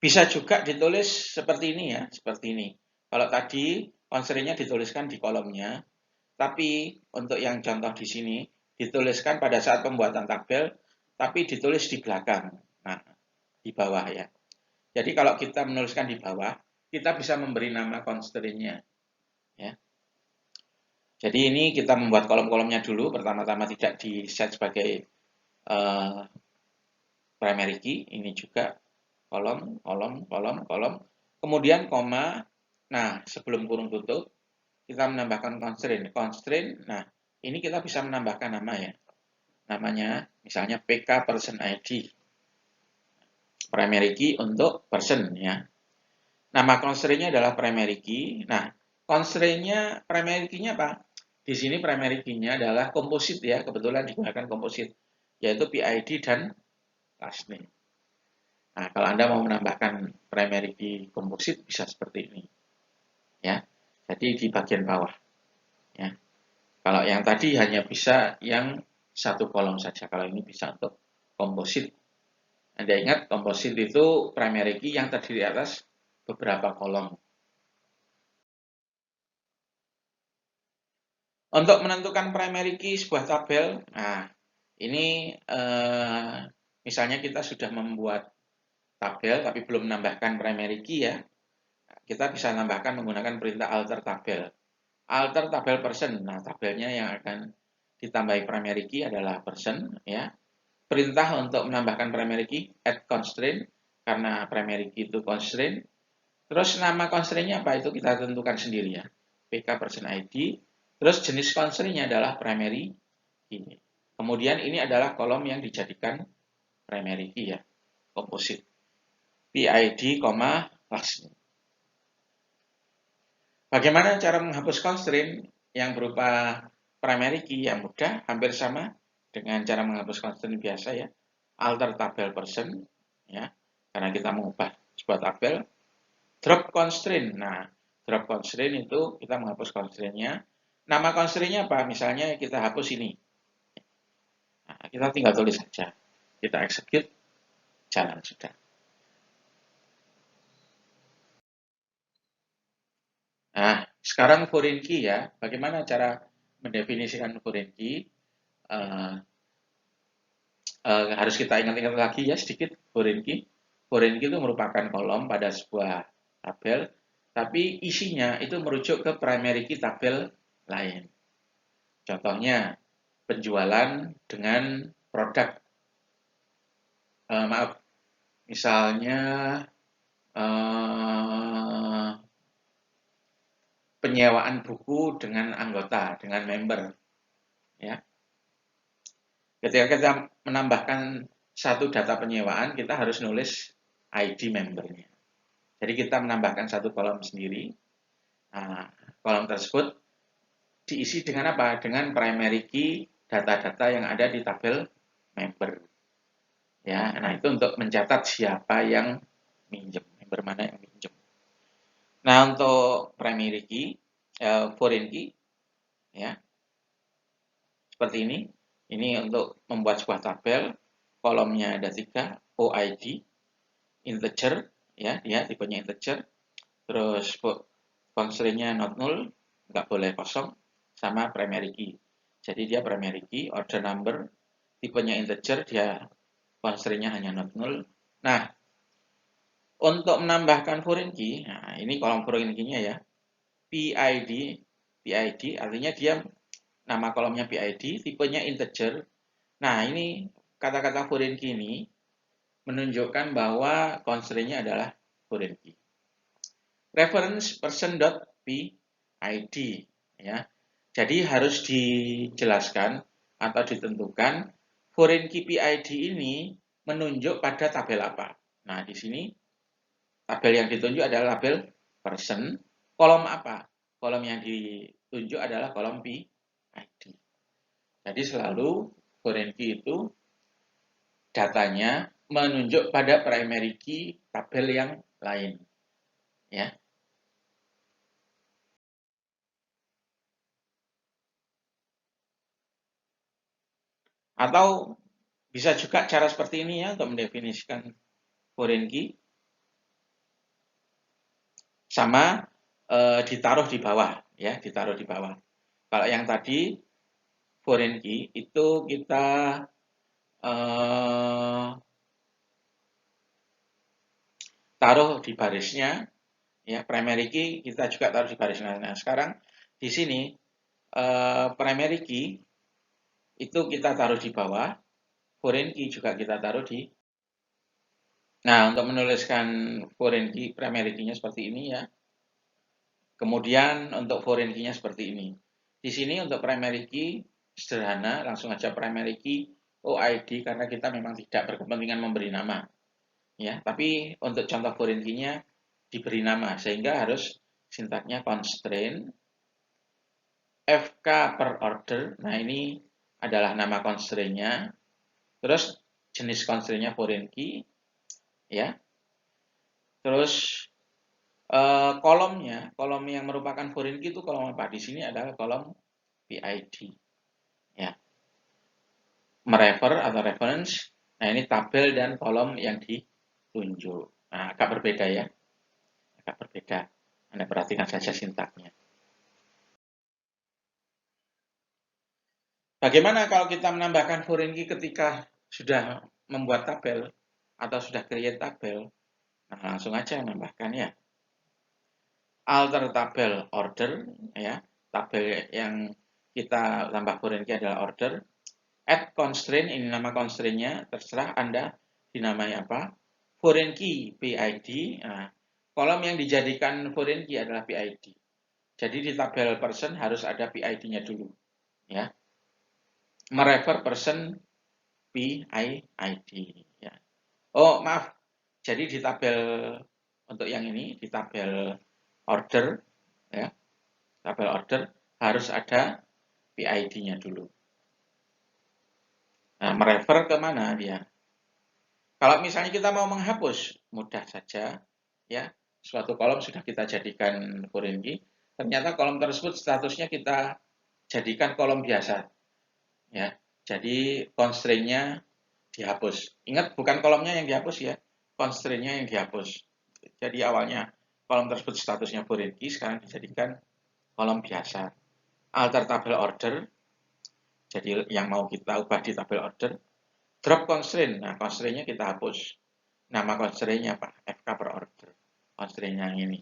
Bisa juga ditulis seperti ini ya, seperti ini. Kalau tadi constraint-nya dituliskan di kolomnya, tapi untuk yang contoh di sini dituliskan pada saat pembuatan tabel, tapi ditulis di belakang. Nah, di bawah ya. Jadi kalau kita menuliskan di bawah, kita bisa memberi nama constraint-nya. Ya. Jadi ini kita membuat kolom-kolomnya dulu. Pertama-tama tidak di set sebagai primary key. Ini juga kolom, kolom, kolom, kolom. Kemudian koma. Nah, sebelum kurung tutup, kita menambahkan constraint. Constraint, nah ini kita bisa menambahkan nama ya. Namanya misalnya PK person ID. Primary key untuk person ya. Nama constraint-nya adalah primary key. Nah, constraint-nya primary key-nya apa? Di sini primary key-nya adalah komposit ya, kebetulan digunakan komposit, yaitu PID dan last name. Nah, kalau Anda mau menambahkan primary key komposit bisa seperti ini. Ya. Jadi di bagian bawah. Ya. Kalau yang tadi hanya bisa yang satu kolom saja. Kalau ini bisa untuk komposit. Anda ingat komposit itu primary key yang terdiri atas beberapa kolom. Untuk menentukan primary key sebuah tabel, nah ini misalnya kita sudah membuat tabel tapi belum menambahkan primary key ya, kita bisa menambahkan menggunakan perintah alter tabel. Alter tabel person, nah tabelnya yang akan ditambahi primary key adalah person ya. Perintah untuk menambahkan primary key add constraint karena primary key itu constraint. Terus nama constraint-nya apa itu kita tentukan sendiri ya. PK person ID. Terus jenis constraint-nya adalah primary key. Kemudian ini adalah kolom yang dijadikan primary key ya, komposit. PID, last name. Bagaimana cara menghapus constraint yang berupa primary key yang mudah, hampir sama dengan cara menghapus constraint biasa ya. Alter tabel person ya, karena kita mengubah sebuah tabel. Drop constraint. Nah, drop constraint itu kita menghapus constraint-nya. Nama constraint-nya apa? Misalnya kita hapus ini. Nah, kita tinggal tulis saja. Kita execute, jalan sudah. Nah, sekarang foreign key ya. Bagaimana cara mendefinisikan foreign key? Harus kita ingat-ingat lagi ya sedikit foreign key. Foreign key itu merupakan kolom pada sebuah tabel, tapi isinya itu merujuk ke primary key tabel lain. Contohnya, penjualan dengan produk. Maaf, misalnya penyewaan buku dengan anggota, dengan member. Ya. Ketika kita menambahkan satu data penyewaan, kita harus nulis ID membernya. Jadi kita menambahkan satu kolom sendiri. Nah, kolom tersebut diisi dengan apa? Dengan primary key data-data yang ada di tabel member. Ya, nah itu untuk mencatat siapa yang minjem, member mana yang minjem. Nah, untuk primary key, foreign key, ya, seperti ini. Ini untuk membuat sebuah tabel, kolomnya ada 3, OID, integer, ya, dia tipenya integer, terus constraint-nya not null, nggak boleh kosong, sama primary key. Jadi dia primary key, order number, tipenya integer, dia constraint-nya hanya not null. Nah, untuk menambahkan foreign key, nah ini kolom foreign key-nya ya, PID artinya dia nama kolomnya PID, tipenya integer. Nah, ini kata-kata foreign key ini menunjukkan bahwa constraint-nya adalah foreign key. Reference person.pid ya. Jadi harus dijelaskan atau ditentukan foreign key PID ini menunjuk pada tabel apa. Nah, di sini tabel yang ditunjuk adalah tabel person. Kolom apa? Kolom yang ditunjuk adalah kolom PID. Jadi selalu foreign key itu datanya menunjuk pada primary key tabel yang lain. Ya. Atau bisa juga cara seperti ini ya untuk mendefinisikan foreign key. sama ditaruh di bawah, ya, ditaruh di bawah. Kalau yang tadi foreign key itu kita taruh di barisnya, ya, primary key kita juga taruh di barisnya. Nah, sekarang di sini primary key itu kita taruh di bawah, foreign key juga kita taruh di. Nah, untuk menuliskan foreign key, primary key-nya seperti ini, ya. Kemudian untuk foreign key-nya seperti ini. Di sini untuk primary key sederhana, langsung aja primary key OID karena kita memang tidak berkepentingan memberi nama. Ya, tapi untuk contoh foreign key-nya diberi nama sehingga harus sintaknya constraint FK per order. Nah, ini adalah nama constraint-nya. Terus jenis constraint-nya foreign key, ya. Terus kolom yang merupakan foreign key itu kolom apa? Di sini adalah kolom PID, ya. Merefer atau reference. Nah, ini tabel dan kolom yang ditunjuk. Nah, agak berbeda, ya. Agak berbeda. Anda perhatikan saja sintaknya. Bagaimana kalau kita menambahkan foreign key ketika sudah membuat tabel atau sudah create tabel? Nah, langsung aja menambahkan, ya. Alter tabel order, ya. Tabel yang kita tambah foreign key adalah order. Add constraint, ini nama constraint-nya, terserah Anda dinamai apa. Foreign key PID. Nah, kolom yang dijadikan foreign key adalah PID. Jadi di tabel person harus ada PID-nya dulu, ya. Merefer person PID, ya. Oh, maaf. Jadi di tabel untuk yang ini, di tabel order, ya. Tabel order harus ada PID-nya dulu. Nah, merefer ke mana dia? Kalau misalnya kita mau menghapus, mudah saja, ya. Suatu kolom sudah kita jadikan foreign key, ternyata kolom tersebut statusnya kita jadikan kolom biasa, ya. Jadi constraint-nya dihapus. Ingat, bukan kolomnya yang dihapus, ya. Constraint-nya yang dihapus. Jadi awalnya kolom tersebut statusnya foreign key, sekarang dijadikan kolom biasa. Alter tabel order, jadi yang mau kita ubah di tabel order. Drop constraint, nah constraint-nya kita hapus. Nama constraint-nya apa? FK per order. Constraint yang ini.